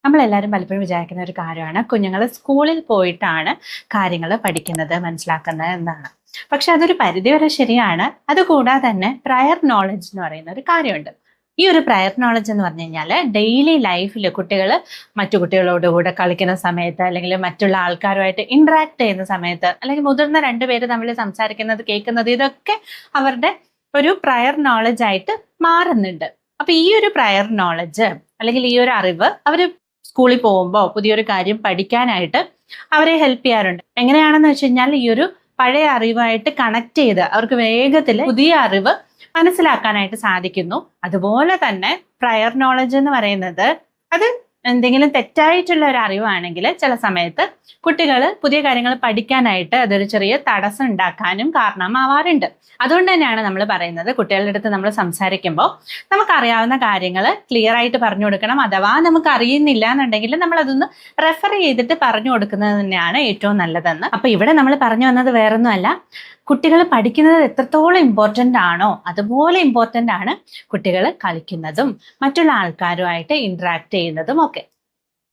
നമ്മളെല്ലാവരും പലപ്പോഴും വിചാരിക്കുന്ന ഒരു കാര്യമാണ് കുഞ്ഞുങ്ങൾ സ്കൂളിൽ പോയിട്ടാണ് കാര്യങ്ങൾ പഠിക്കുന്നത്, മനസ്സിലാക്കുന്നത് എന്നാണ്. പക്ഷെ അതൊരു പരിധിവരെ ശരിയാണ്. അതുകൂടാതെ തന്നെ പ്രയർ നോളജ് എന്ന് പറയുന്ന ഒരു കാര്യമുണ്ട്. ഈ ഒരു പ്രയർ നോളജ് എന്ന് പറഞ്ഞു കഴിഞ്ഞാൽ ഡെയിലി ലൈഫിൽ കുട്ടികൾ മറ്റു കുട്ടികളോടുകൂടെ കളിക്കുന്ന സമയത്ത്, അല്ലെങ്കിൽ മറ്റുള്ള ആൾക്കാരുമായിട്ട് ഇന്ററാക്ട് ചെയ്യുന്ന സമയത്ത്, അല്ലെങ്കിൽ മുതിർന്ന രണ്ടുപേര് തമ്മിൽ സംസാരിക്കുന്നത്, കേൾക്കുന്നത്, ഇതൊക്കെ അവരുടെ ഒരു പ്രയർ നോളജ് ആയിട്ട് മാറുന്നുണ്ട്. അപ്പൊ ഈ ഒരു പ്രയർ നോളജ് അല്ലെങ്കിൽ ഈ ഒരു അറിവ് അവർ സ്കൂളിൽ പോകുമ്പോൾ പുതിയൊരു കാര്യം പഠിക്കാനായിട്ട് അവരെ ഹെൽപ്പ് ചെയ്യാറുണ്ട്. എങ്ങനെയാണെന്ന് വെച്ച് കഴിഞ്ഞാൽ ഈ ഒരു പഴയ അറിവായിട്ട് കണക്ട് ചെയ്ത് അവർക്ക് വേഗത്തിൽ പുതിയ അറിവ് മനസ്സിലാക്കാനായിട്ട് സാധിക്കുന്നു. അതുപോലെ തന്നെ പ്രയർ നോളജ് എന്ന് പറയുന്നത് അത് എന്തെങ്കിലും തെറ്റായിട്ടുള്ള ഒരു അറിവാണെങ്കിൽ ചില സമയത്ത് കുട്ടികൾ പുതിയ കാര്യങ്ങൾ പഠിക്കാനായിട്ട് അതൊരു ചെറിയ തടസ്സം ഉണ്ടാക്കാനും കാരണമാവാറുണ്ട്. അതുകൊണ്ട് തന്നെയാണ് നമ്മൾ പറയുന്നത്, കുട്ടികളുടെ അടുത്ത് നമ്മൾ സംസാരിക്കുമ്പോൾ നമുക്കറിയാവുന്ന കാര്യങ്ങൾ ക്ലിയർ ആയിട്ട് പറഞ്ഞു കൊടുക്കണം. അഥവാ നമുക്ക് അറിയുന്നില്ല എന്നുണ്ടെങ്കിൽ നമ്മൾ അതൊന്ന് റെഫർ ചെയ്തിട്ട് പറഞ്ഞു കൊടുക്കുന്നത് തന്നെയാണ് ഏറ്റവും നല്ലതെന്ന്. അപ്പൊ ഇവിടെ നമ്മൾ പറഞ്ഞു വന്നത് വേറൊന്നുമല്ല, കുട്ടികൾ പഠിക്കുന്നത് എത്രത്തോളം ഇമ്പോർട്ടൻ്റ് ആണോ അതുപോലെ ഇമ്പോർട്ടൻ്റ് ആണ് കുട്ടികൾ കളിക്കുന്നതും മറ്റുള്ള ആൾക്കാരുമായിട്ട് ഇന്ററാക്ട് ചെയ്യുന്നതും ഒക്കെ.